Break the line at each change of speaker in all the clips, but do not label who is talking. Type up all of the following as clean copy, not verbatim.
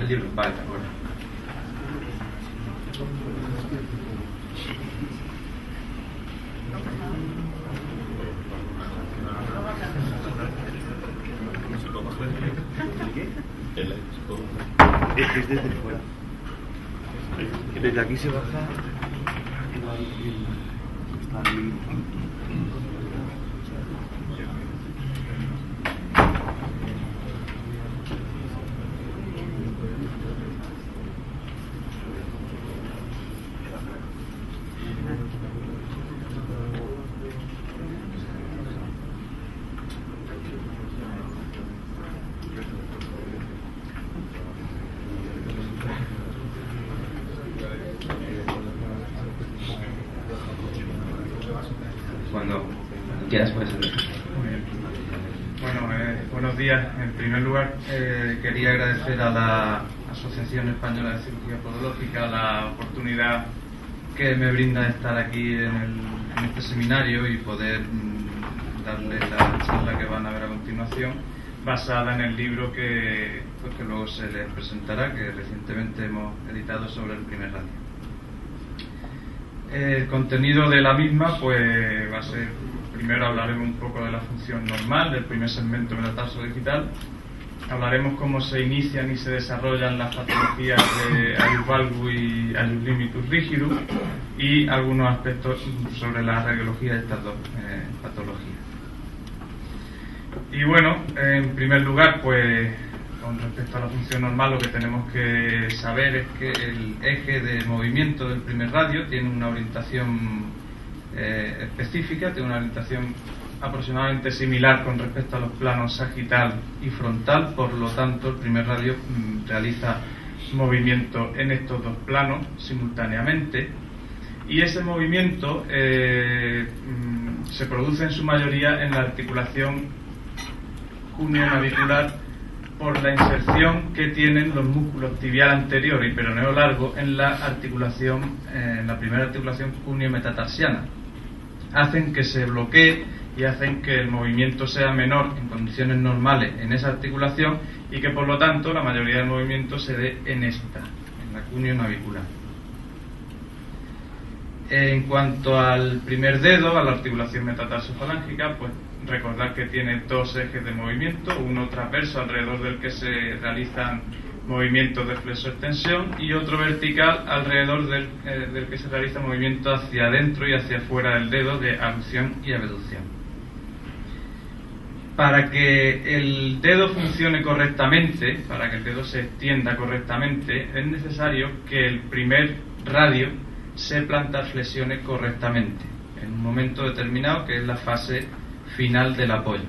el libro, vale, de acuerdo.
Es desde fuera. Desde aquí se baja. Está ahí.
Cuando quieras puedes hablar.
Bueno, buenos días. En primer lugar, quería agradecer a la Asociación Española de Cirugía Podológica la oportunidad que me brinda de estar aquí en este seminario y poder darle la charla que van a ver a continuación, basada en el libro que luego se les presentará, que recientemente hemos editado sobre el primer radio. El contenido de la misma pues va a ser, primero hablaremos un poco de la función normal del primer segmento metatarso digital, hablaremos cómo se inician y se desarrollan las patologías de Aius valgus y Aius limitus rigidus y algunos aspectos sobre la radiología de estas dos patologías. Y bueno, en primer lugar, pues con respecto a la función normal, lo que tenemos que saber es que el eje de movimiento del primer radio tiene una orientación específica, tiene una orientación aproximadamente similar con respecto a los planos sagital y frontal, por lo tanto el primer radio realiza movimiento en estos dos planos simultáneamente, y ese movimiento se produce en su mayoría en la articulación cuneo-navicular por la inserción que tienen los músculos tibial anterior y peroneo largo en la articulación, en la primera articulación cuneo-metatarsiana. Hacen que se bloquee y hacen que el movimiento sea menor en condiciones normales en esa articulación y que por lo tanto la mayoría del movimiento se dé en esta, en la cuneo-navicular. En cuanto al primer dedo, a la articulación metatarso-falángica, pues recordad que tiene dos ejes de movimiento, uno transverso alrededor del que se realizan movimientos de flexo-extensión y otro vertical alrededor del que se realiza movimiento hacia adentro y hacia afuera del dedo de abducción y abducción. Para que el dedo funcione correctamente, para que el dedo se extienda correctamente, es necesario que el primer radio se plantarflexione correctamente en un momento determinado, que es la fase final del apoyo.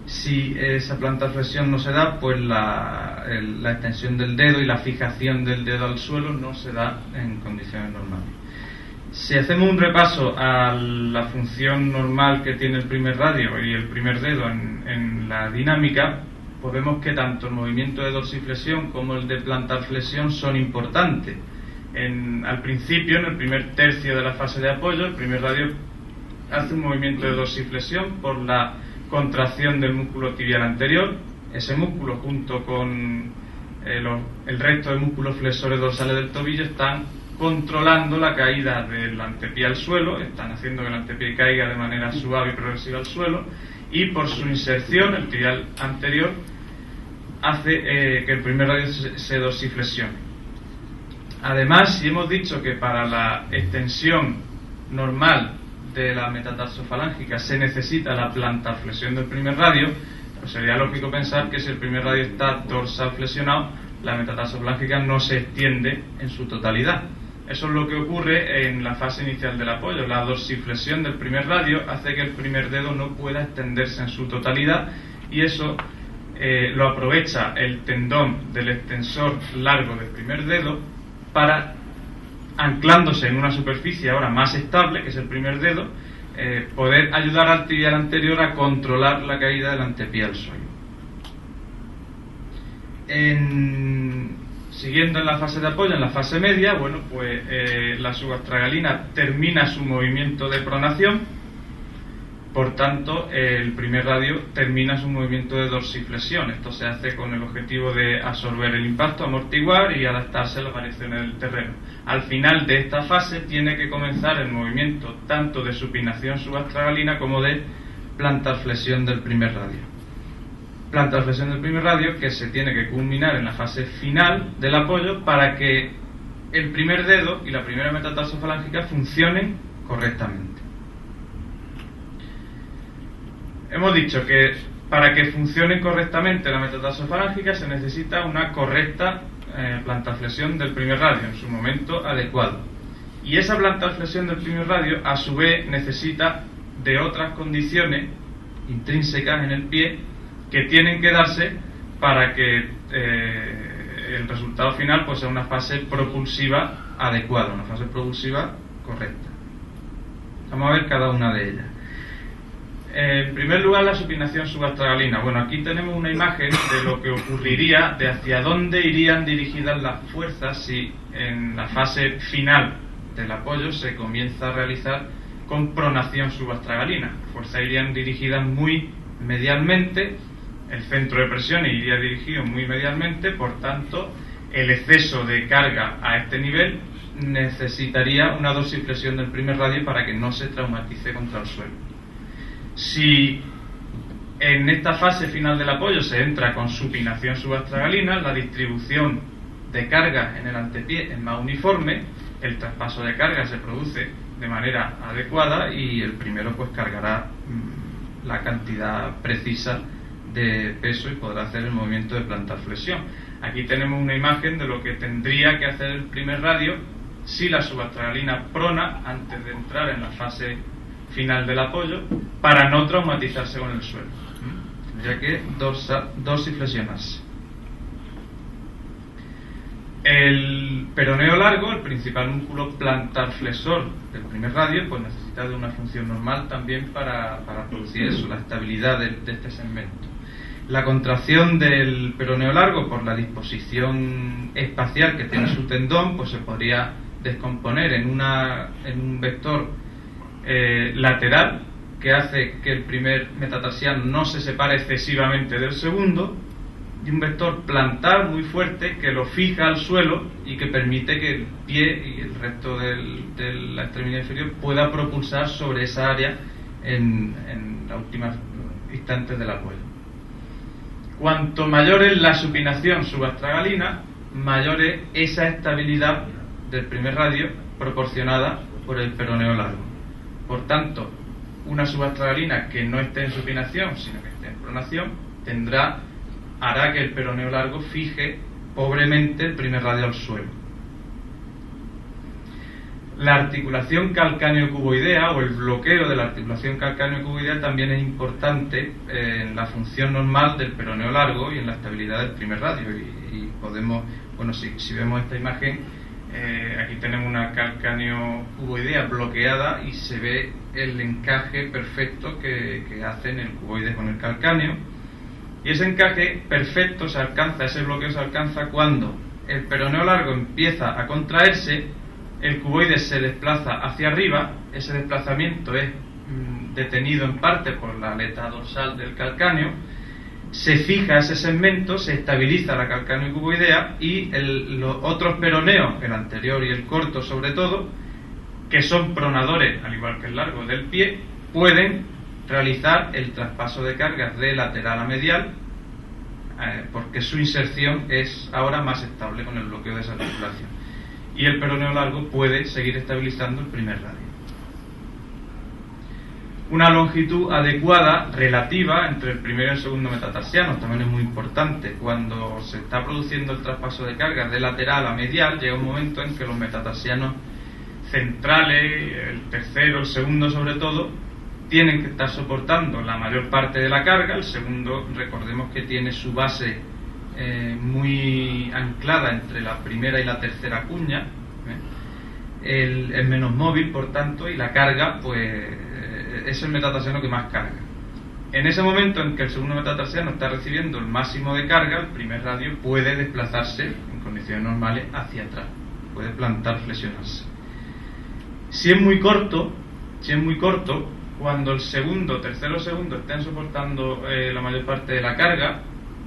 Si esa plantarflexión no se da, pues la extensión del dedo y la fijación del dedo al suelo no se da en condiciones normales. Si hacemos un repaso a la función normal que tiene el primer radio y el primer dedo en la dinámica, pues vemos que tanto el movimiento de dorsiflexión como el de plantarflexión son importantes. Al principio, en el primer tercio de la fase de apoyo, el primer radio hace un movimiento de dorsiflexión por la contracción del músculo tibial anterior. Ese músculo, junto con el resto de músculos flexores dorsales del tobillo, están controlando la caída del antepié al suelo, están haciendo que el antepié caiga de manera suave y progresiva al suelo, y por su inserción, el tibial anterior hace que el primer radio se dorsiflexione. Además, si hemos dicho que para la extensión normal de la metatarsofalángica se necesita la plantarflexión del primer radio, pues sería lógico pensar que si el primer radio está dorsal flexionado, la metatarsofalángica no se extiende en su totalidad. Eso es lo que ocurre en la fase inicial del apoyo. La dorsiflexión del primer radio hace que el primer dedo no pueda extenderse en su totalidad, y eso lo aprovecha el tendón del extensor largo del primer dedo para, anclándose en una superficie ahora más estable, que es el primer dedo, poder ayudar al tibial anterior a controlar la caída del antepié al suelo. Siguiendo en la fase de apoyo, en la fase media, bueno, pues la subastragalina termina su movimiento de pronación Por tanto, el primer radio termina su movimiento de dorsiflexión. Esto se hace con el objetivo de absorber el impacto, amortiguar y adaptarse a las variaciones del terreno. Al final de esta fase tiene que comenzar el movimiento tanto de supinación subastragalina como de plantarflexión del primer radio. Plantarflexión del primer radio que se tiene que culminar en la fase final del apoyo para que el primer dedo y la primera metatarsofalángica funcionen correctamente. Hemos dicho que para que funcione correctamente la metatarsofalángica se necesita una correcta plantarflexión del primer radio en su momento adecuado. Y esa plantarflexión del primer radio, a su vez, necesita de otras condiciones intrínsecas en el pie que tienen que darse para que el resultado final pues sea una fase propulsiva adecuada, una fase propulsiva correcta. Vamos a ver cada una de ellas. En primer lugar, la supinación subastragalina. Bueno, aquí tenemos una imagen de lo que ocurriría, de hacia dónde irían dirigidas las fuerzas si en la fase final del apoyo se comienza a realizar con pronación subastragalina. Las fuerzas irían dirigidas muy medialmente, el centro de presión iría dirigido muy medialmente, por tanto, el exceso de carga a este nivel necesitaría una dorsiflexión del primer radio para que no se traumatice contra el suelo. Si en esta fase final del apoyo se entra con supinación subastragalina, la distribución de carga en el antepié es más uniforme, el traspaso de carga se produce de manera adecuada y el primero pues cargará la cantidad precisa de peso y podrá hacer el movimiento de plantarflexión. Aquí tenemos una imagen de lo que tendría que hacer el primer radio si la subastragalina prona antes de entrar en la fase final del apoyo para no traumatizarse con el suelo. Tendría que dorsiflexionarse. El peroneo largo, el principal músculo plantarflexor del primer radio, pues necesita de una función normal también para producir eso, la estabilidad de este segmento. La contracción del peroneo largo por la disposición espacial que tiene su tendón, pues se podría descomponer en un vector lateral que hace que el primer metatarsiano no se separe excesivamente del segundo, y un vector plantar muy fuerte que lo fija al suelo y que permite que el pie y el resto de la extremidad inferior pueda propulsar sobre esa área en los últimos instantes del apoyo. Cuanto mayor es la supinación subastragalina, mayor es esa estabilidad del primer radio proporcionada por el peroneo largo. Por tanto, una subastragalina que no esté en supinación, sino que esté en pronación, hará que el peroneo largo fije pobremente el primer radio al suelo. La articulación calcáneo-cuboidea o el bloqueo de la articulación calcáneo-cuboidea también es importante en la función normal del peroneo largo y en la estabilidad del primer radio. Y podemos, bueno, si vemos esta imagen, aquí tenemos una calcáneo-cuboidea bloqueada y se ve el encaje perfecto que hacen el cuboide con el calcáneo. Y ese encaje perfecto se alcanza, ese bloqueo se alcanza cuando el peroneo largo empieza a contraerse, el cuboide se desplaza hacia arriba, ese desplazamiento es detenido en parte por la aleta dorsal del calcáneo, se fija ese segmento, se estabiliza la calcáneo-cuboidea y los otros peroneos, el anterior y el corto sobre todo, que son pronadores, al igual que el largo del pie, pueden realizar el traspaso de cargas de lateral a medial porque su inserción es ahora más estable con el bloqueo de esa articulación. Y el peroneo largo puede seguir estabilizando el primer radio. Una longitud adecuada, relativa, entre el primero y el segundo metatarsiano también es muy importante. Cuando se está produciendo el traspaso de cargas de lateral a medial, llega un momento en que los metatarsianos centrales, el tercero, el segundo sobre todo, tienen que estar soportando la mayor parte de la carga. El segundo, recordemos que tiene su base muy anclada entre la primera y la tercera cuña, es menos móvil por tanto, y la carga pues es el metatarsiano que más carga. En ese momento en que el segundo metatarsiano está recibiendo el máximo de carga, el primer radio puede desplazarse en condiciones normales hacia atrás, puede plantar flexionarse. Si es muy corto, cuando el segundo, tercero o segundo estén soportando la mayor parte de la carga,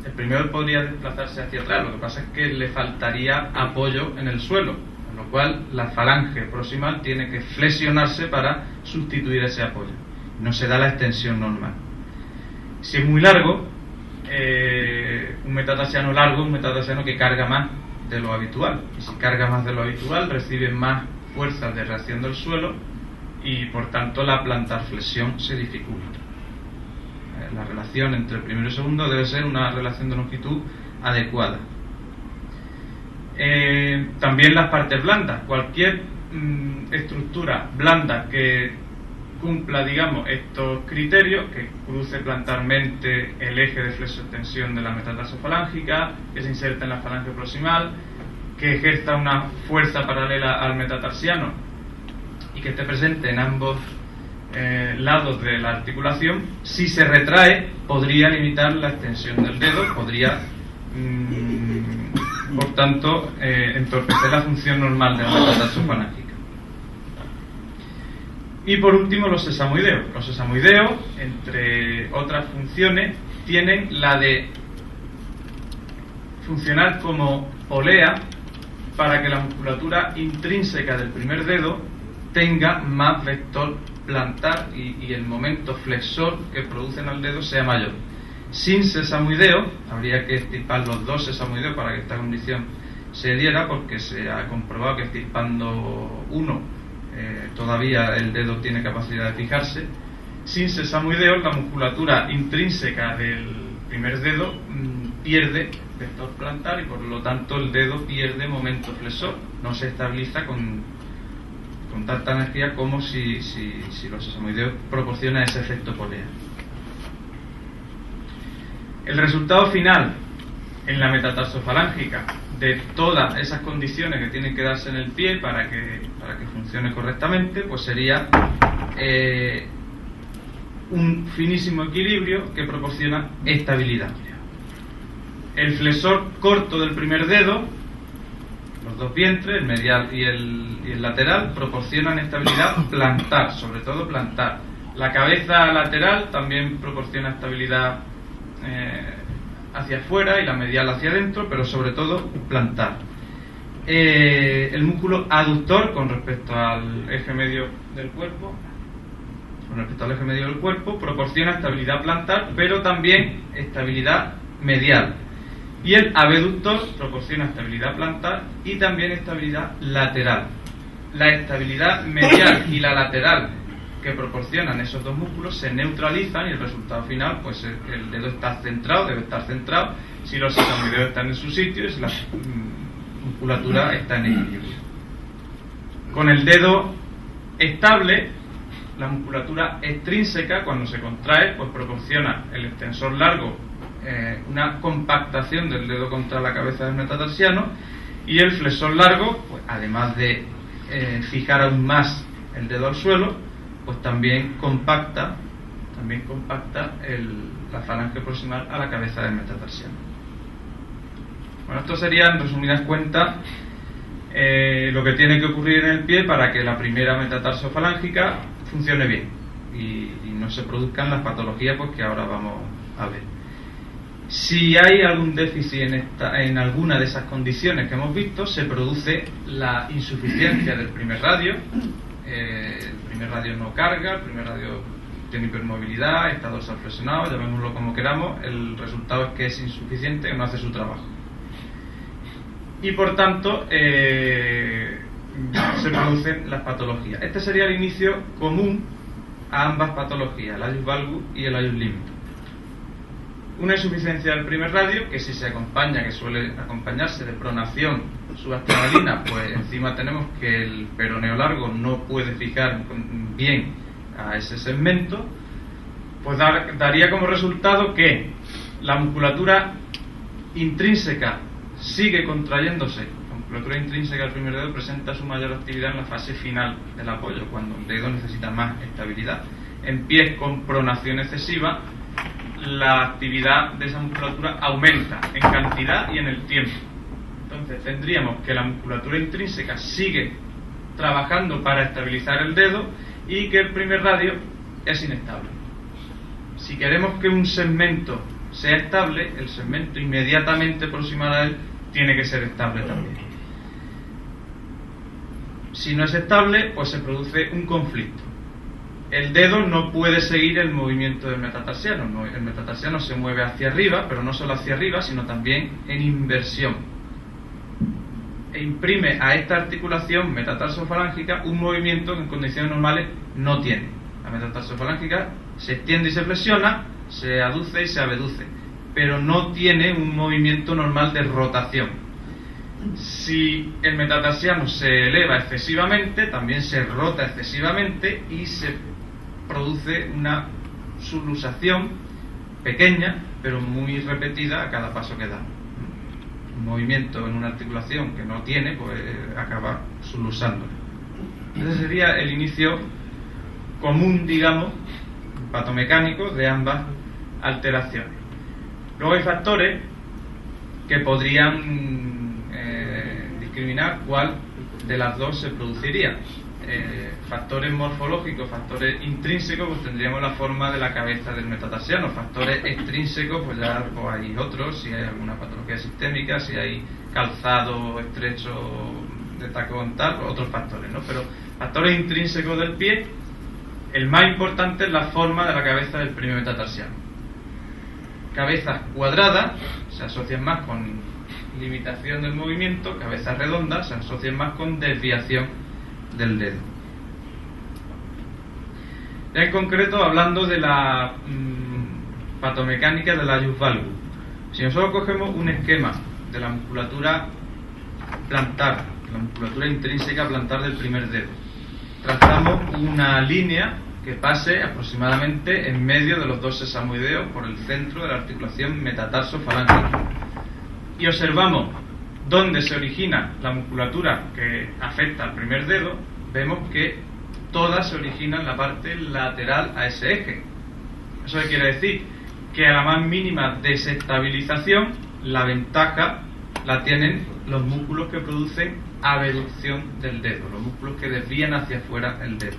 el primero podría desplazarse hacia atrás. Lo que pasa es que le faltaría apoyo en el suelo, con lo cual la falange proximal tiene que flexionarse para sustituir ese apoyo. No se da la extensión normal. Si es muy largo, un metatarsiano largo, un metatarsiano que carga más de lo habitual. Y si carga más de lo habitual, recibe más fuerzas de reacción del suelo y por tanto la plantarflexión se dificulta. La relación entre el primero y el segundo debe ser una relación de longitud adecuada. También las partes blandas. Cualquier estructura blanda que cumpla, digamos, estos criterios, que cruce plantarmente el eje de flexo-extensión de la metatarsofalángicas, que se inserte en la falange proximal, que ejerza una fuerza paralela al metatarsiano y que esté presente en ambos lados de la articulación, si se retrae podría limitar la extensión del dedo, podría por tanto entorpecer la función normal de la metatarsofalángicas. Y por último, los sesamoideos. Los sesamoideos, entre otras funciones, tienen la de funcionar como polea para que la musculatura intrínseca del primer dedo tenga más vector plantar y el momento flexor que producen al dedo sea mayor. Sin sesamoideo, habría que extirpar los dos sesamoideos para que esta condición se diera, porque se ha comprobado que extirpando uno todavía el dedo tiene capacidad de fijarse. Sin sesamoideos, la musculatura intrínseca del primer dedo pierde vector plantar y por lo tanto el dedo pierde momento flexor, no se estabiliza con tanta energía como si los sesamoideos proporcionan ese efecto polea. El resultado final en la metatarsofalángicas de todas esas condiciones que tienen que darse en el pie para que funcione correctamente, pues sería un finísimo equilibrio que proporciona estabilidad. El flexor corto del primer dedo, los dos vientres, el medial y el lateral, proporcionan estabilidad plantar, sobre todo plantar. La cabeza lateral también proporciona estabilidad hacia afuera y la medial hacia adentro, pero sobre todo plantar. El músculo aductor con respecto al eje medio del cuerpo, proporciona estabilidad plantar, pero también estabilidad medial. Y el abductor proporciona estabilidad plantar y también estabilidad lateral. La estabilidad medial y la lateral que proporcionan esos dos músculos se neutralizan y el resultado final, pues el dedo está centrado, debe estar centrado, si los sesamoideos están en su sitio y si la musculatura está en equilibrio. Con el dedo estable, la musculatura extrínseca, cuando se contrae, pues proporciona el extensor largo una compactación del dedo contra la cabeza del metatarsiano, y el flexor largo, pues además de fijar aún más el dedo al suelo, pues también compacta la falange proximal a la cabeza del metatarsiano. Bueno, esto sería, en resumidas cuentas, lo que tiene que ocurrir en el pie para que la primera metatarsofalángicas funcione bien y no se produzcan las patologías pues que ahora vamos a ver. Si hay algún déficit en alguna de esas condiciones que hemos visto, se produce la insuficiencia del primer radio. El primer radio no carga, el primer radio tiene hipermovilidad, está dorsal flexionado, llamémoslo como queramos, el resultado es que es insuficiente, no hace su trabajo. Y por tanto se producen las patologías. Este sería el inicio común a ambas patologías, el aius valgus y el aius limitus. Una insuficiencia del primer radio, que si se acompaña, que suele acompañarse de pronación subasternalina, pues encima tenemos que el peroneo largo no puede fijar bien a ese segmento, pues daría como resultado que la musculatura intrínseca sigue contrayéndose. La musculatura intrínseca del primer dedo presenta su mayor actividad en la fase final del apoyo, cuando el dedo necesita más estabilidad. En pies con pronación excesiva, la actividad de esa musculatura aumenta en cantidad y en el tiempo. Entonces tendríamos que la musculatura intrínseca sigue trabajando para estabilizar el dedo y que el primer radio es inestable. Si queremos que un segmento sea estable, el segmento inmediatamente proximal a él tiene que ser estable también. Si no es estable, pues se produce un conflicto. El dedo no puede seguir el movimiento del metatarsiano. El metatarsiano se mueve hacia arriba, pero no solo hacia arriba, sino también en inversión. E imprime a esta articulación metatarsofalángica un movimiento que en condiciones normales no tiene. La metatarsofalángica se extiende y se flexiona, se aduce y se abduce, pero no tiene un movimiento normal de rotación. Si el metatarsiano se eleva excesivamente, también se rota excesivamente y se produce una subluxación pequeña, pero muy repetida a cada paso que da. Un movimiento en una articulación que no tiene, pues acaba subluxándolo. Ese sería el inicio común, digamos, patomecánico de ambas alteraciones. Luego hay factores que podrían discriminar cuál de las dos se produciría. Factores morfológicos, factores intrínsecos, pues tendríamos la forma de la cabeza del metatarsiano. Factores extrínsecos, pues ya pues hay otros, si hay alguna patología sistémica, si hay calzado estrecho de tacón, tal, otros factores, ¿no? Pero factores intrínsecos del pie, el más importante es la forma de la cabeza del primer metatarsiano. Cabezas cuadradas se asocian más con limitación del movimiento, cabezas redondas se asocian más con desviación del dedo. Ya en concreto, hablando de la patomecánica del ius valgus, si nosotros cogemos un esquema de la musculatura plantar, la musculatura intrínseca plantar del primer dedo, trazamos una línea que pase aproximadamente en medio de los dos sesamoideos por el centro de la articulación metatarsofalángica, y observamos dónde se origina la musculatura que afecta al primer dedo, vemos que todas se originan en la parte lateral a ese eje. ¿Eso qué quiere decir? Que a la más mínima desestabilización, la ventaja la tienen los músculos que producen abducción del dedo, los músculos que desvían hacia afuera el dedo.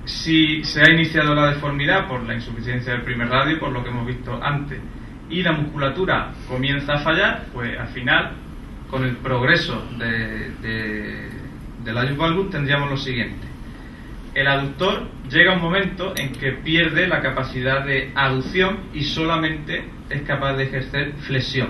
Si se ha iniciado la deformidad por la insuficiencia del primer radio, por lo que hemos visto antes, y la musculatura comienza a fallar, pues al final, con el progreso del ius valgus, tendríamos lo siguiente. El aductor llega a un momento en que pierde la capacidad de aducción y solamente es capaz de ejercer flexión.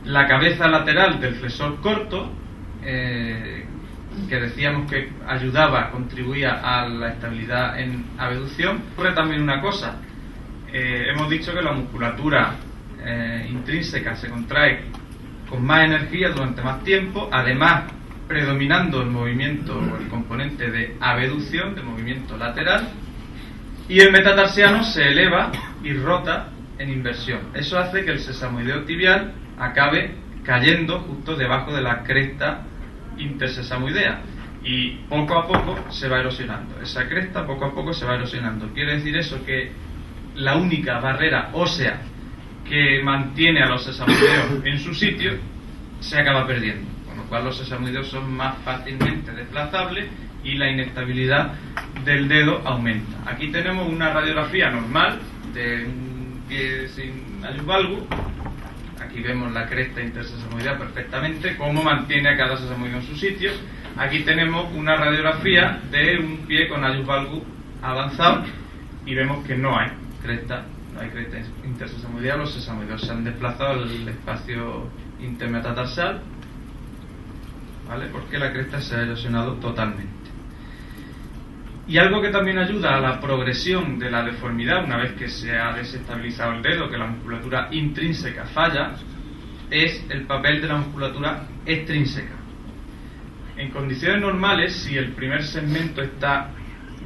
La cabeza lateral del flexor corto, que decíamos que ayudaba, contribuía a la estabilidad en abducción, ocurre también una cosa. Hemos dicho que la musculatura intrínseca se contrae con más energía durante más tiempo, además predominando el movimiento o el componente de abducción, de movimiento lateral, y el metatarsiano se eleva y rota en inversión. Eso hace que el sesamoideo tibial acabe cayendo justo debajo de la cresta intersesamoidea y poco a poco se va erosionando. Esa cresta poco a poco se va erosionando. Quiere decir eso que la única barrera ósea que mantiene a los sesamoideos en su sitio se acaba perdiendo, con lo cual los sesamoideos son más fácilmente desplazables y la inestabilidad del dedo aumenta. Aquí tenemos una radiografía normal de un pie sin ius valgus. Aquí vemos la cresta intersesamoidea perfectamente, cómo mantiene a cada sesamoideo en su sitio. Aquí tenemos una radiografía de un pie con ius valgus avanzado y vemos que no hay cresta intersesamoidea. Los sesamoideos se han desplazado al espacio intermetatarsal, ¿vale? Porque la cresta se ha erosionado totalmente. Y algo que también ayuda a la progresión de la deformidad, una vez que se ha desestabilizado el dedo, que la musculatura intrínseca falla, es el papel de la musculatura extrínseca. En condiciones normales, si el primer segmento está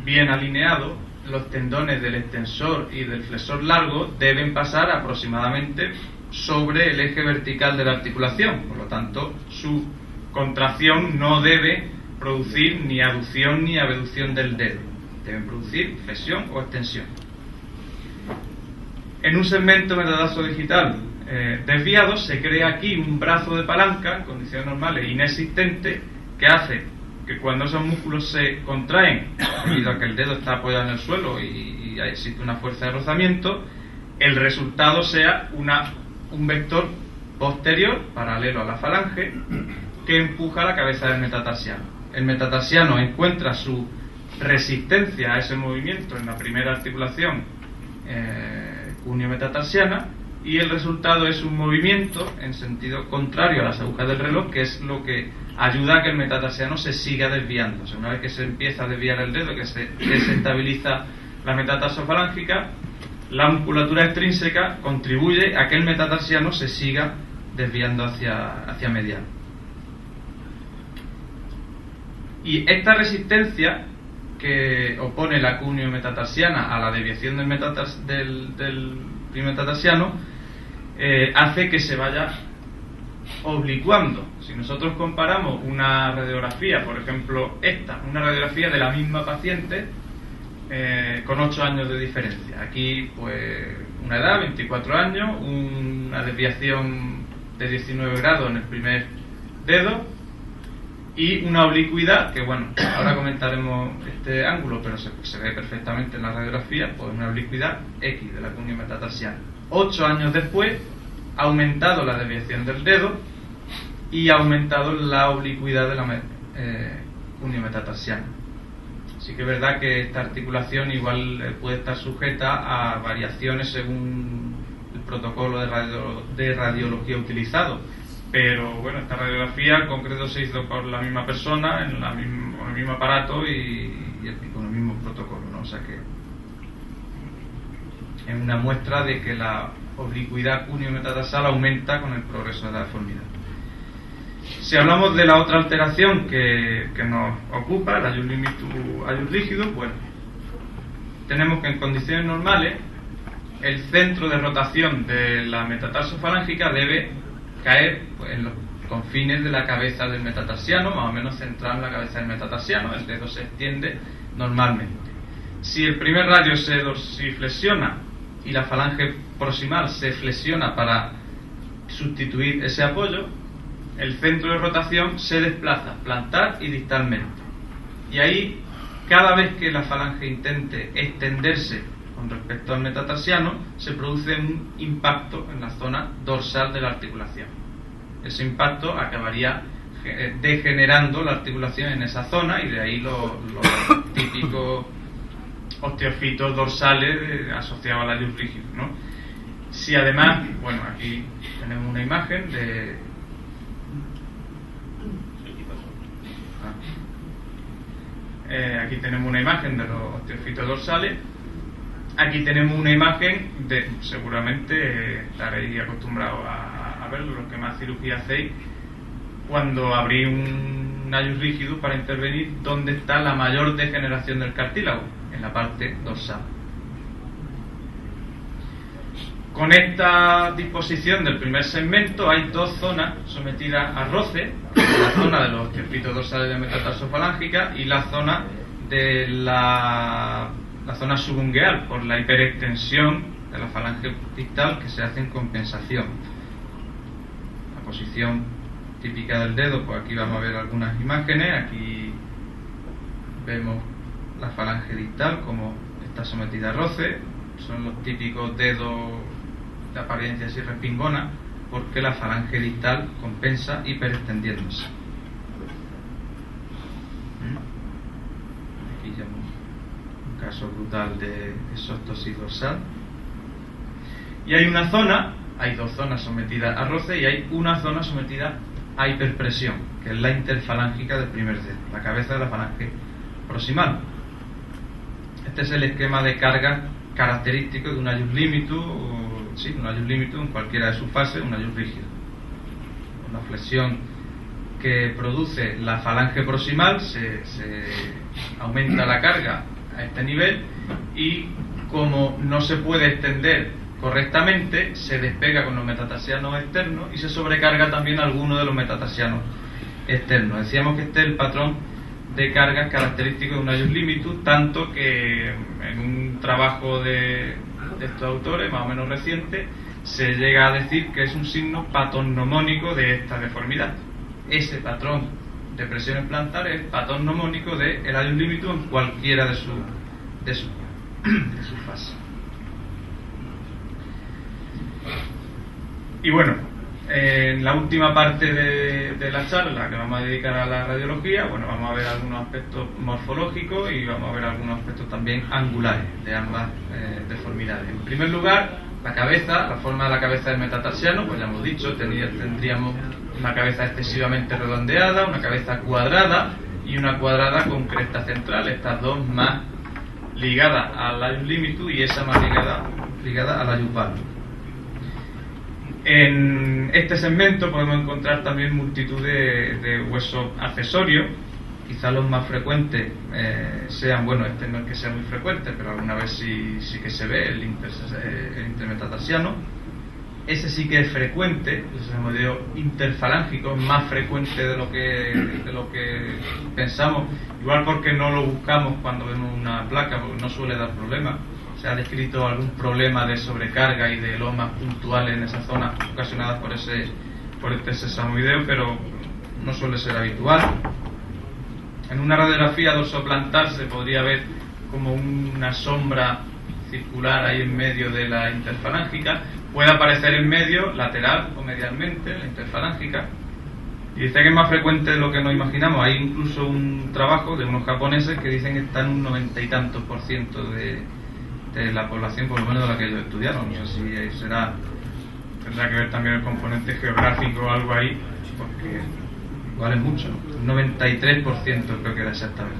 bien alineado, los tendones del extensor y del flexor largo deben pasar aproximadamente sobre el eje vertical de la articulación. Por lo tanto, su contracción no debe producir ni aducción ni abducción del dedo. Deben producir flexión o extensión. En un segmento metatarso-digital desviado se crea aquí un brazo de palanca, en condiciones normales inexistente, que hace que cuando esos músculos se contraen, debido a que el dedo está apoyado en el suelo y existe una fuerza de rozamiento, el resultado sea un vector posterior, paralelo a la falange, que empuja la cabeza del metatarsiano. El metatarsiano encuentra su resistencia a ese movimiento en la primera articulación cuneo-metatarsiana, y el resultado es un movimiento en sentido contrario a las agujas del reloj, que es lo que ayuda a que el metatarsiano se siga desviando. O sea, una vez que se empieza a desviar el dedo, que se desestabiliza la metatarsofalángica, la musculatura extrínseca contribuye a que el metatarsiano se siga desviando hacia medial. Y esta resistencia que opone la cuneo-metatarsiana a la desviación del metatarsiano hace que se vaya oblicuando. Si nosotros comparamos una radiografía, por ejemplo una radiografía de la misma paciente con 8 años de diferencia, aquí pues una edad, 24 años, una desviación de 19 grados en el primer dedo y una oblicuidad, que bueno, ahora comentaremos este ángulo, pero se ve perfectamente en la radiografía, pues una oblicuidad X de la cuneo-metatarsiana. 8 años después ha aumentado la desviación del dedo y ha aumentado la oblicuidad de la cuneo-metatarsiana. Así que es verdad que esta articulación igual puede estar sujeta a variaciones según el protocolo de radiología utilizado, pero bueno, esta radiografía en concreto se hizo por la misma persona, con el mismo aparato y con el mismo protocolo, ¿no? O sea que es una muestra de que la oblicuidad cuneo-metatarsal aumenta con el progreso de la deformidad. Si hablamos de la otra alteración que nos ocupa, el ayus limitus ayus rígido, bueno, tenemos que en condiciones normales el centro de rotación de la metatarsofalángicas debe caer pues, en los confines de la cabeza del metatarsiano, más o menos centrado en la cabeza del metatarsiano. El dedo se extiende normalmente. Si el primer radio se dorsiflexiona y la falange proximal se flexiona para sustituir ese apoyo, el centro de rotación se desplaza plantar y distalmente. Y ahí, cada vez que la falange intente extenderse con respecto al metatarsiano, se produce un impacto en la zona dorsal de la articulación. Ese impacto acabaría degenerando la articulación en esa zona, y de ahí los típicos osteofitos dorsales asociados al ayus rígido, ¿no? Si además, bueno, aquí tenemos una imagen de aquí tenemos una imagen de los osteofitos dorsales. Aquí tenemos una imagen de, seguramente estaréis acostumbrados a verlo, los que más cirugía hacéis, cuando abrís un ayus rígido para intervenir, donde está la mayor degeneración del cartílago, en la parte dorsal. Con esta disposición del primer segmento hay dos zonas sometidas a roce: la zona de los osteofitos dorsales de metatarsofalángicas y la zona de la zona subungueal, por la hiperextensión de la falange distal que se hace en compensación. La posición típica del dedo, pues aquí vamos a ver algunas imágenes. Aquí vemos la falange distal como está sometida a roce. Son los típicos dedos de apariencia así respingona, porque la falange distal compensa hiperextendiéndose. Aquí ya un caso brutal de exostosis dorsal. Y hay dos zonas sometidas a roce, y hay una zona sometida a hiperpresión, que es la interfalángica del primer dedo, la cabeza de la falange proximal. Este es el esquema de carga característico de un ayus limitus, un ayus limitus en cualquiera de sus fases, un ayus rígido. Una flexión que produce la falange proximal, se aumenta la carga a este nivel, y como no se puede extender correctamente, se despega con los metatarsianos externos y se sobrecarga también alguno de los metatarsianos externos. Decíamos que este es el patrón de cargas característico de un ayus limitus, tanto que en un trabajo de estos autores, más o menos reciente, se llega a decir que es un signo patognomónico de esta deformidad. Ese patrón depresiones plantares, el patrón mnemónico de el alium limitum en cualquiera de sus fases. Y bueno, en la última parte de la charla que vamos a dedicar a la radiología, bueno, vamos a ver algunos aspectos morfológicos y vamos a ver algunos aspectos también angulares de ambas deformidades. En primer lugar, la cabeza, la forma de la cabeza del metatarsiano, pues ya hemos dicho, tendríamos una cabeza excesivamente redondeada, una cabeza cuadrada y una cuadrada con cresta central, estas dos más ligadas al alium limitum y esa más ligada al alium valgus. En este segmento podemos encontrar también multitud de huesos accesorios. Quizá los más frecuentes sean, bueno, este no es que sea muy frecuente, pero alguna vez sí que se ve, el intermetatarsiano. Ese sí que es frecuente, el sesamideo interfalángico, más frecuente de lo que pensamos, igual porque no lo buscamos cuando vemos una placa, porque no suele dar problemas. Se ha descrito algún problema de sobrecarga y de lomas puntuales en esa zona ocasionadas por este sesamoideo, pero no suele ser habitual. En una radiografía dorsoplantar se podría ver como una sombra circular ahí en medio de la interfalángica. Puede aparecer en medio, lateral o medialmente, la interfalángica. Y dice que es más frecuente de lo que nos imaginamos. Hay incluso un trabajo de unos japoneses que dicen que está en un 90 y tantos % de la población, por lo menos de la que ellos estudiaron. No sé si tendrá que ver también el componente geográfico o algo ahí, porque vale mucho, ¿no? Un 93% creo que era exactamente.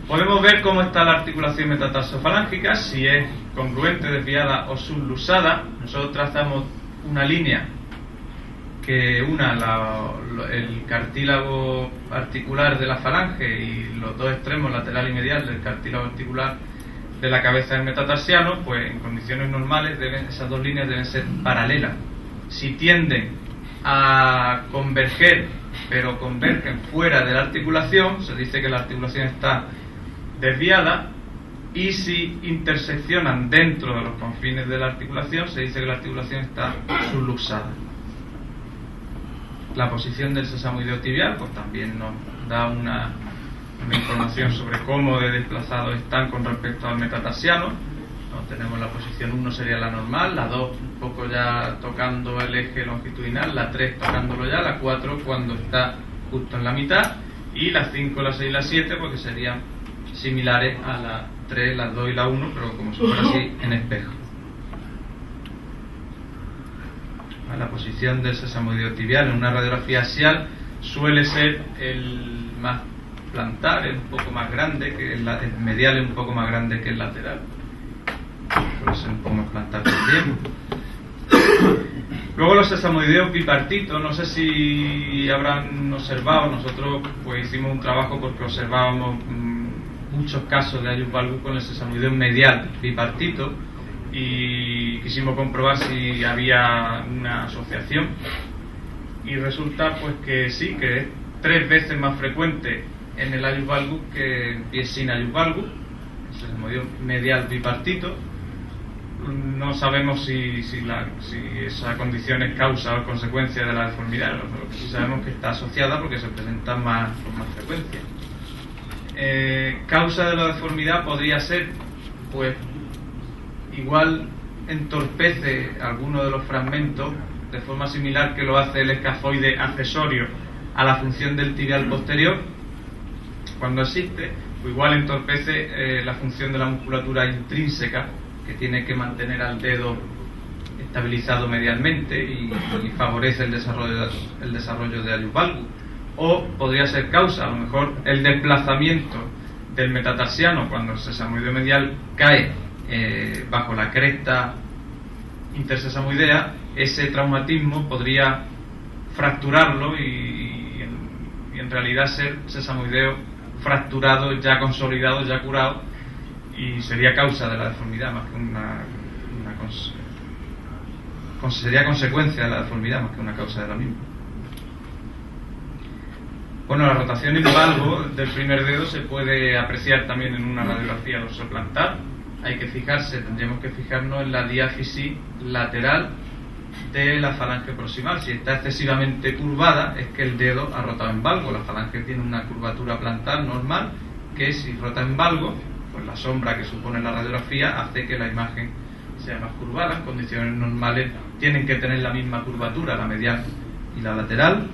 Podemos ver cómo está la articulación metatarsofalángica, si es congruente, desviada o sublusada. Nosotros trazamos una línea que una el cartílago articular de la falange y los dos extremos lateral y medial del cartílago articular de la cabeza del metatarsiano. Pues en condiciones normales esas dos líneas deben ser paralelas. Si tienden a converger, pero convergen fuera de la articulación, se dice que la articulación está desviada, y si interseccionan dentro de los confines de la articulación, se dice que la articulación está subluxada. La posición del sesamoideo tibial pues también nos da una información sobre cómo de desplazados están con respecto al metatarsiano. Tenemos la posición 1 sería la normal, la 2 un poco ya tocando el eje longitudinal, la 3 tocándolo ya, la 4 cuando está justo en la mitad, y la 5, la 6 y la 7 porque serían similares a la 3, la 2 y la 1, pero como si fuera así en espejo. La posición del sesamoideo tibial en una radiografía axial suele ser el más plantar, es un poco más grande que el medial, es un poco más grande que el lateral. Suele ser un poco más plantar también. Luego los sesamoideos bipartitos, no sé si habrán observado, nosotros pues hicimos un trabajo porque observábamos muchos casos de alium valgus con el sesamoideo medial bipartito y quisimos comprobar si había una asociación, y resulta pues que sí, que es 3 veces más frecuente en el alium valgus que en pies sin alium valgus, el sesamoideo medial bipartito. No sabemos si esa condición es causa o consecuencia de la deformidad, lo que sí sabemos que está asociada porque se presenta con más frecuencia. Causa de la deformidad podría ser, pues, igual entorpece alguno de los fragmentos de forma similar que lo hace el escafoide accesorio a la función del tibial posterior cuando existe, o igual entorpece la función de la musculatura intrínseca que tiene que mantener al dedo estabilizado medialmente y favorece el desarrollo de alium valgus. O podría ser causa, a lo mejor, el desplazamiento del metatarsiano cuando el sesamoideo medial cae bajo la cresta intersesamoidea. Ese traumatismo podría fracturarlo y en realidad ser sesamoideo fracturado, ya consolidado, ya curado, y sería causa de la deformidad más que sería consecuencia de la deformidad más que una causa de la misma. Bueno, la rotación in valgo del primer dedo se puede apreciar también en una radiografía dorsoplantar. Hay que fijarse, tendríamos que fijarnos en la diáfisis lateral de la falange proximal. Si está excesivamente curvada, es que el dedo ha rotado en valgo. La falange tiene una curvatura plantar normal, que si rota en valgo, pues la sombra que supone la radiografía hace que la imagen sea más curvada. En condiciones normales tienen que tener la misma curvatura, la medial y la lateral.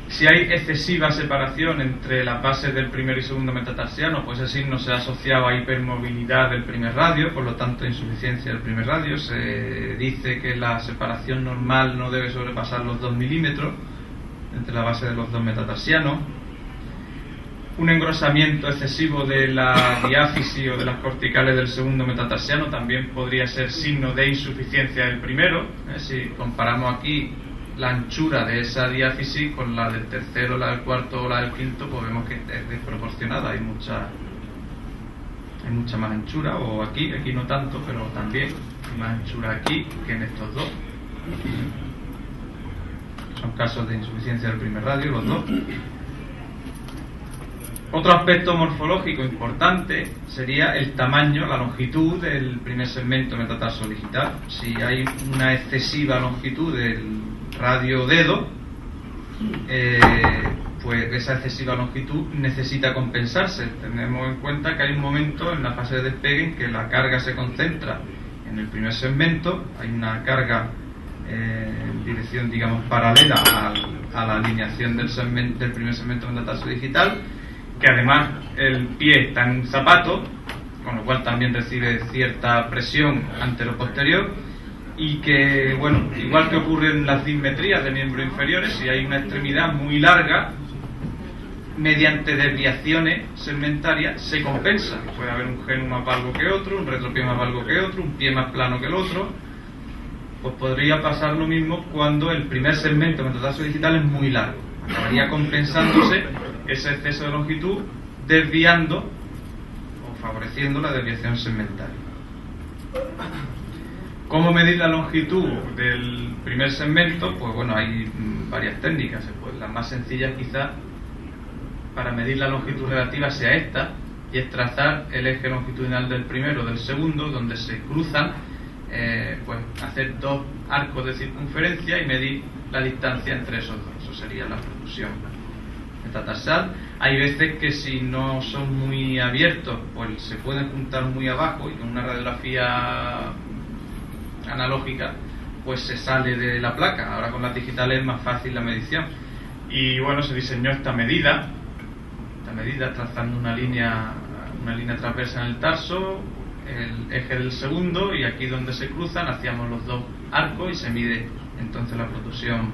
Si hay excesiva separación entre las bases del primer y segundo metatarsiano, pues ese signo se ha asociado a hipermovilidad del primer radio, por lo tanto insuficiencia del primer radio. Se dice que la separación normal no debe sobrepasar los 2 milímetros entre la base de los dos metatarsianos. Un engrosamiento excesivo de la diáfisis o de las corticales del segundo metatarsiano también podría ser signo de insuficiencia del primero. Si comparamos aquí la anchura de esa diáfisis con la del tercero, la del cuarto o la del quinto, pues vemos que es desproporcionada. Hay mucha más anchura, o aquí no tanto, pero también hay más anchura aquí que en estos dos. Son casos de insuficiencia del primer radio, los dos. Otro aspecto morfológico importante sería el tamaño, la longitud del primer segmento metatarso digital. Si hay una excesiva longitud del radio dedo, pues esa excesiva longitud necesita compensarse. Tenemos en cuenta que hay un momento en la fase de despegue en que la carga se concentra en el primer segmento. Hay una carga en dirección, digamos, paralela a la alineación del primer segmento metatarso digital, que además el pie está en un zapato, con lo cual también recibe cierta presión antero-posterior, y que, bueno, igual que ocurre en las dismetrías de miembros inferiores, si hay una extremidad muy larga, mediante desviaciones segmentarias se compensa. Puede haber un genu más valgo que otro, un retropie más valgo que otro, un pie más plano que el otro. Pues podría pasar lo mismo cuando el primer segmento metatarso digital es muy largo. Acabaría compensándose ese exceso de longitud, desviando o favoreciendo la desviación segmentaria. ¿Cómo medir la longitud del primer segmento? Pues bueno, hay varias técnicas. Pues la más sencilla quizá para medir la longitud relativa sea esta, y es trazar el eje longitudinal del primero o del segundo, donde se cruzan, pues hacer dos arcos de circunferencia y medir la distancia entre esos dos. Eso sería la protrusión metatarsal. Hay veces que si no son muy abiertos, pues se pueden juntar muy abajo, y con una radiografía analógica pues se sale de la placa. Ahora con las digitales es más fácil la medición, y bueno, se diseñó esta medida trazando una línea transversa en el tarso, el eje del segundo, y aquí donde se cruzan hacíamos los dos arcos y se mide entonces la protrusión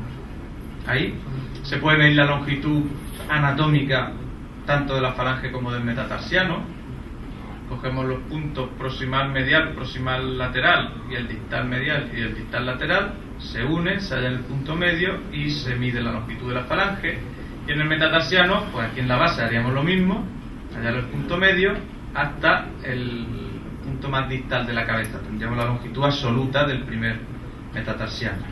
ahí. Se puede medir la longitud anatómica tanto de la falange como del metatarsiano. Cogemos los puntos proximal medial, proximal lateral, y el distal medial y el distal lateral, se unen, se hallan el punto medio y se mide la longitud de la falange. Y en el metatarsiano, pues aquí en la base haríamos lo mismo, hallar el punto medio hasta el punto más distal de la cabeza. Tendríamos la longitud absoluta del primer metatarsiano.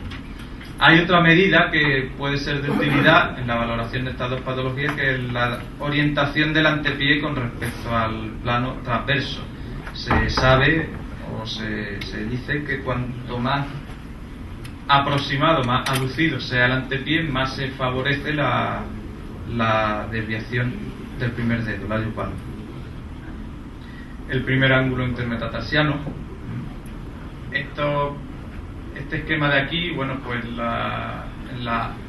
Hay otra medida que puede ser de utilidad en la valoración de estas dos patologías, que es la orientación del antepié con respecto al plano transverso. Se sabe o se dice que cuanto más aproximado, más aducido sea el antepié, más se favorece la desviación del primer dedo, la yupal. El primer ángulo intermetatarsiano. Este esquema de aquí, bueno, pues la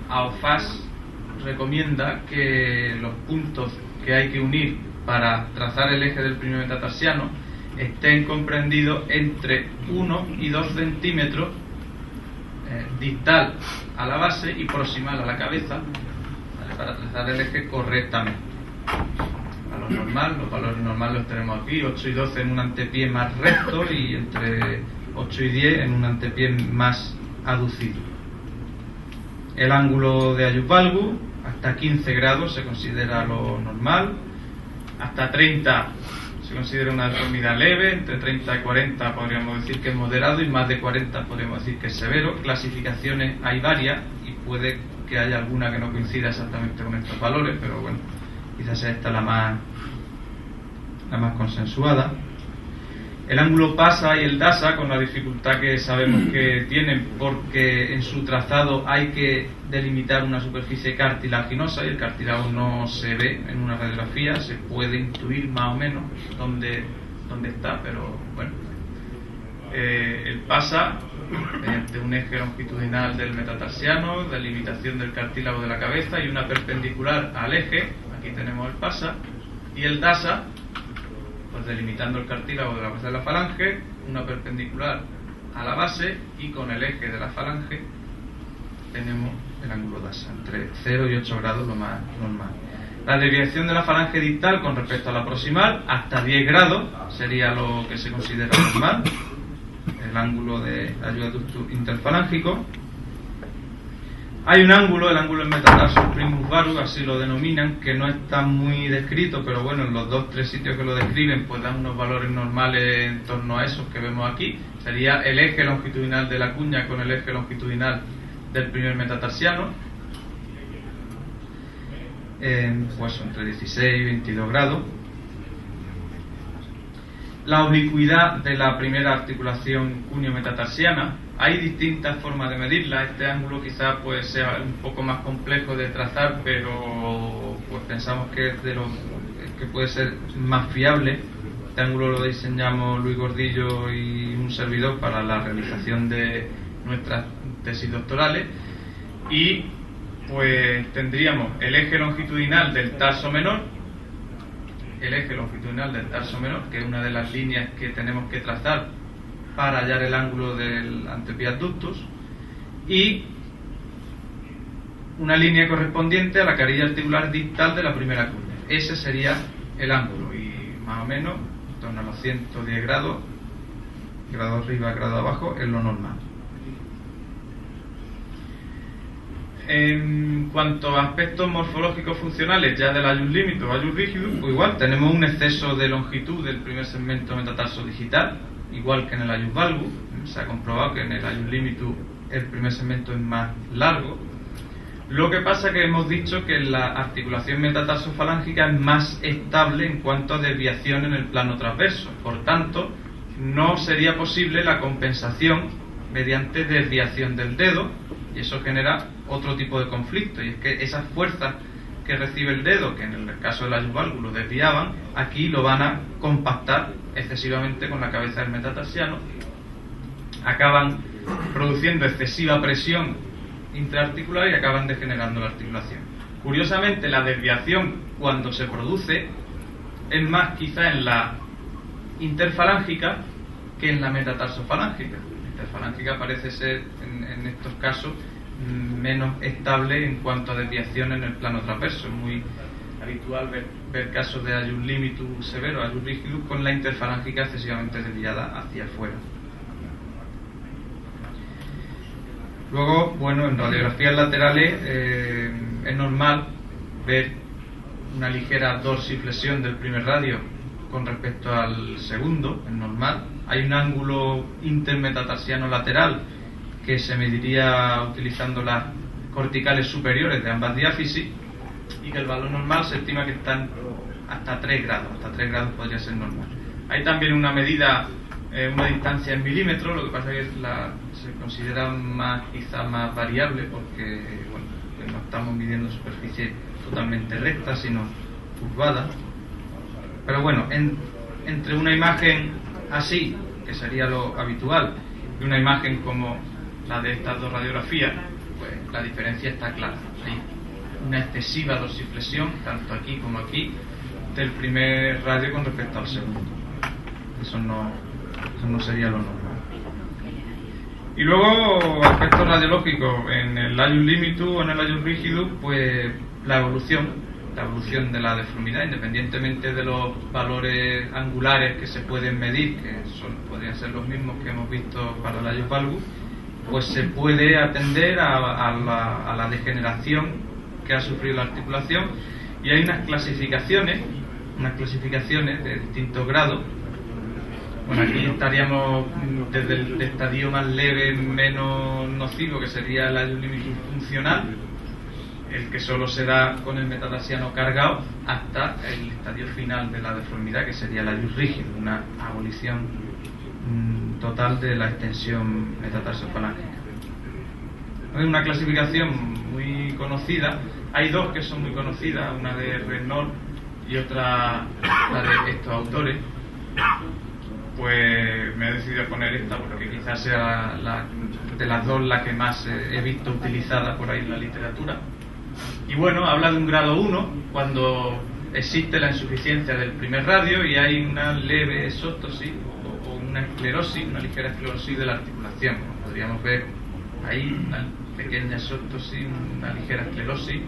AOFAS recomienda que los puntos que hay que unir para trazar el eje del primer metatarsiano estén comprendidos entre 1 y 2 centímetros distal a la base y proximal a la cabeza, ¿vale?, para trazar el eje correctamente. Los valores normales los tenemos aquí, 8 y 12 en un antepié más recto y entre 8 y 10 en un antepié más aducido. El ángulo de Ayub valgus, hasta 15 grados se considera lo normal, hasta 30 se considera una deformidad leve, entre 30 y 40 podríamos decir que es moderado, y más de 40 podríamos decir que es severo. Clasificaciones hay varias y puede que haya alguna que no coincida exactamente con estos valores, pero bueno, quizás sea esta la más consensuada. El ángulo PASA y el DASA, con la dificultad que sabemos que tienen, porque en su trazado hay que delimitar una superficie cartilaginosa y el cartílago no se ve en una radiografía, se puede intuir más o menos dónde está, pero bueno. El PASA, mediante un eje longitudinal del metatarsiano, delimitación del cartílago de la cabeza y una perpendicular al eje, aquí tenemos el PASA, y el DASA, pues delimitando el cartílago de la base de la falange, una perpendicular a la base y con el eje de la falange tenemos el ángulo DASA, entre 0 y 8 grados, lo más normal. La desviación de la falange distal con respecto a la proximal, hasta 10 grados, sería lo que se considera normal, el ángulo de ayudaducto interfalángico. Hay un ángulo, el ángulo en metatarsus primus varus, así lo denominan, que no está muy descrito, pero bueno, en los 2-3 sitios que lo describen, pues dan unos valores normales en torno a esos que vemos aquí. Sería el eje longitudinal de la cuña con el eje longitudinal del primer metatarsiano, pues entre 16 y 22 grados. La oblicuidad de la primera articulación cuneo-metatarsiana, hay distintas formas de medirla. Este ángulo quizás pues sea un poco más complejo de trazar, pero pues pensamos que es de los que puede ser más fiable. Este ángulo lo diseñamos Luis Gordillo y un servidor para la realización de nuestras tesis doctorales, y pues tendríamos el eje longitudinal del tarso menor, que es una de las líneas que tenemos que trazar para hallar el ángulo del antepied ductus, y una línea correspondiente a la carilla articular distal de la primera cuña. Ese sería el ángulo, y más o menos en torno a los 110 grados, grado arriba, grado abajo, es lo normal. En cuanto a aspectos morfológicos funcionales ya del hallux limitus o hallux rigidus, pues igual tenemos un exceso de longitud del primer segmento metatarso digital, igual que en el hallux valgus. Se ha comprobado que en el hallux limitus el primer segmento es más largo. Lo que pasa que hemos dicho que la articulación metatarsofalángica es más estable en cuanto a desviación en el plano transverso. Por tanto, no sería posible la compensación mediante desviación del dedo, y eso genera otro tipo de conflicto, y es que esas fuerzas que recibe el dedo, que en el caso del hallux valgus lo desviaban, aquí lo van a compactar excesivamente con la cabeza del metatarsiano, acaban produciendo excesiva presión intraarticular y acaban degenerando la articulación. Curiosamente, la desviación, cuando se produce, es más quizá en la interfalángica que en la metatarsofalángica. La interfalángica parece ser en estos casos menos estable en cuanto a desviación en el plano transverso. Es muy habitual ver casos de hallux limitus severo, hallux rigidus, con la interfalángica excesivamente desviada hacia afuera. Luego, bueno, en radiografías laterales es normal ver una ligera dorsiflexión del primer radio con respecto al segundo, es normal. Hay un ángulo intermetatarsiano lateral que se mediría utilizando las corticales superiores de ambas diáfisis, y que el valor normal se estima que están hasta 3 grados, hasta 3 grados podría ser normal. Hay también una medida, una distancia en milímetros, lo que pasa es que se considera quizá más variable, porque bueno, pues no estamos midiendo superficie totalmente recta, sino curvada. Pero bueno, entre una imagen así, que sería lo habitual, y una imagen como la de estas dos radiografías, pues la diferencia está clara. Hay una excesiva dorsiflexión, tanto aquí como aquí, del primer radio con respecto al segundo. Eso no sería lo normal. Y luego, aspectos radiológicos, en el hallux limitus o en el hallux rigidus, pues la evolución de la deformidad, independientemente de los valores angulares que se pueden medir, que podrían ser los mismos que hemos visto para el hallux valgus, pues se puede atender a la degeneración que ha sufrido la articulación, y hay unas clasificaciones de distintos grados. Bueno, aquí estaríamos desde el estadio más leve, menos nocivo, que sería el hallux limitus funcional, el que solo se da con el metatarsiano cargado hasta el estadio final de la deformidad, que sería el ayus rígido, una abolición total de la extensión metatarsofalángea. Es una clasificación muy conocida. Hay dos que son muy conocidas, una de Renault y otra la de estos autores. Pues me he decidido poner esta porque quizás sea de las dos la que más he visto utilizada por ahí en la literatura. Y bueno, habla de un grado 1 cuando existe la insuficiencia del primer radio y hay una leve exóstosis o una esclerosis, una ligera esclerosis de la articulación. Como podríamos ver ahí, una pequeña exóstosis, una ligera esclerosis.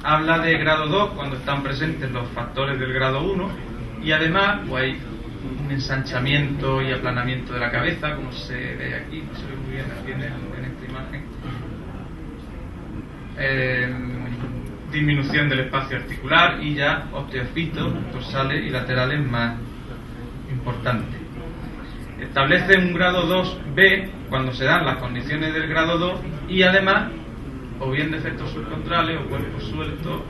Habla de grado 2 cuando están presentes los factores del grado 1 y además pues hay un ensanchamiento y aplanamiento de la cabeza, como se ve aquí, no se ve muy bien aquí en esta imagen. Disminución del espacio articular y ya osteofitos dorsales y laterales más importantes. Establece un grado 2B cuando se dan las condiciones del grado 2 y además o bien defectos subcontrales o cuerpos sueltos,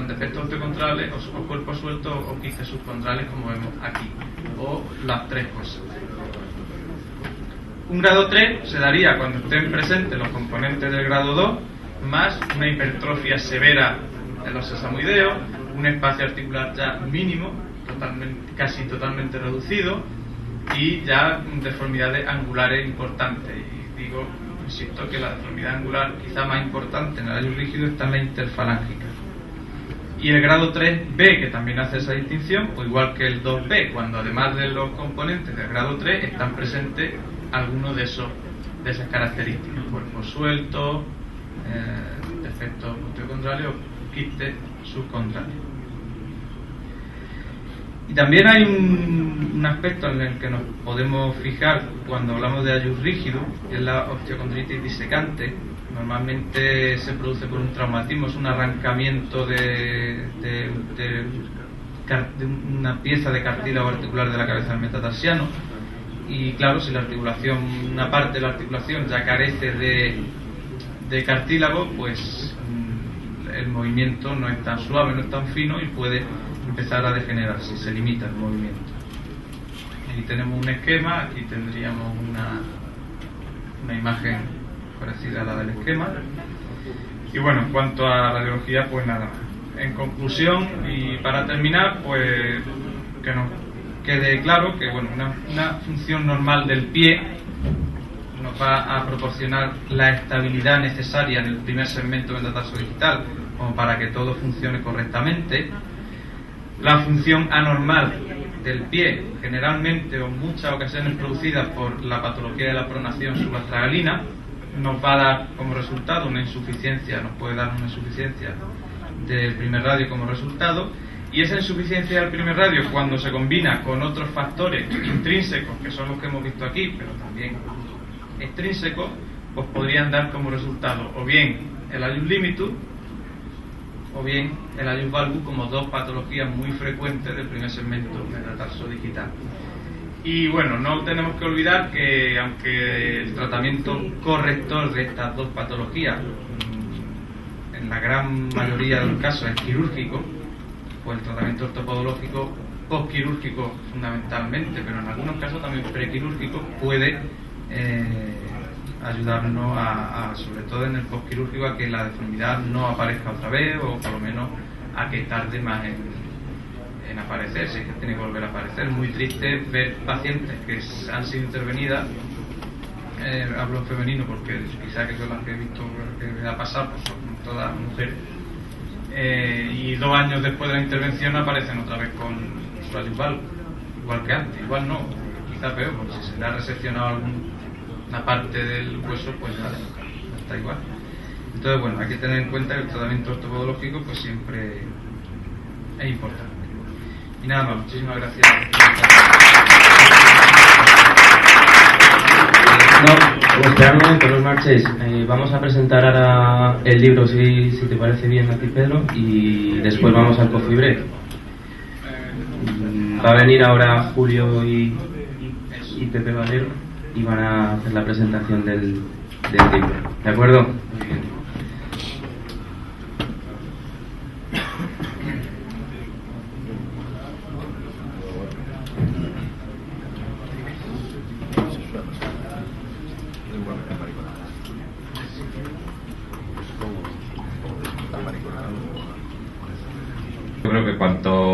defectos osteocontrales o cuerpos sueltos o quistes subcontrales, como vemos aquí, o las tres cosas. Un grado 3 se daría cuando estén presentes los componentes del grado 2, más una hipertrofia severa de los sesamoideos, un espacio articular ya mínimo, casi totalmente reducido, y ya deformidades angulares importantes. Y digo, insisto, que la deformidad angular quizá más importante en el ayus rígido está en la interfalángica. Y el grado 3B, que también hace esa distinción, pues igual que el 2B, cuando además de los componentes del grado 3 están presentes algunos de esas características, cuerpos sueltos, defectos osteocondrales o quistes subcontrales. Y también hay un aspecto en el que nos podemos fijar cuando hablamos de ayus rígido, que es la osteocondritis disecante. Normalmente se produce por un traumatismo, es un arrancamiento de una pieza de cartílago articular de la cabeza del metatarsiano. Y claro, si la articulación, una parte de la articulación ya carece de cartílago, pues el movimiento no es tan suave, no es tan fino y puede empezar a degenerarse, se limita el movimiento. Aquí tenemos un esquema, aquí tendríamos una imagen parecida a la del esquema. Y bueno, en cuanto a radiología, pues nada. En conclusión y para terminar, pues que nos quede claro que bueno, una función normal del pie nos va a proporcionar la estabilidad necesaria en el primer segmento metatarso-digital como para que todo funcione correctamente. La función anormal del pie, generalmente o en muchas ocasiones producida por la patología de la pronación subastragalina, nos va a dar como resultado una insuficiencia, nos puede dar una insuficiencia del primer radio como resultado, y esa insuficiencia del primer radio, cuando se combina con otros factores intrínsecos, que son los que hemos visto aquí, pero también extrínsecos, pues podrían dar como resultado o bien el ayus limitus o bien el ayus valgus, como dos patologías muy frecuentes del primer segmento metatarso-digital. Y bueno, no tenemos que olvidar que aunque el tratamiento corrector de estas dos patologías en la gran mayoría de los casos es quirúrgico, pues el tratamiento ortopodológico postquirúrgico fundamentalmente, pero en algunos casos también prequirúrgico, puede ayudarnos sobre todo en el postquirúrgico, a que la deformidad no aparezca otra vez, o por lo menos a que tarde más en aparecer, si es que tiene que volver a aparecer. Muy triste ver pacientes que han sido intervenidas, hablo en femenino porque quizá que son las que he visto que me ha pasado, pues son todas mujeres, y 2 años después de la intervención aparecen otra vez con su ayus valgus, igual que antes, igual no, quizá peor, porque si se le ha reseccionado alguna parte del hueso, pues ya está igual. Entonces bueno, hay que tener en cuenta que el tratamiento ortopodológico pues siempre es importante. Y nada más, muchísimas gracias.
No, esperad un momento, no os marchéis. Vamos a presentar ahora el libro, si te parece bien a ti, Pedro, y después vamos al coffee break. Va a venir ahora Julio y Pepe Valero y van a hacer la presentación del libro. ¿De acuerdo?
Muy bien.
cuanto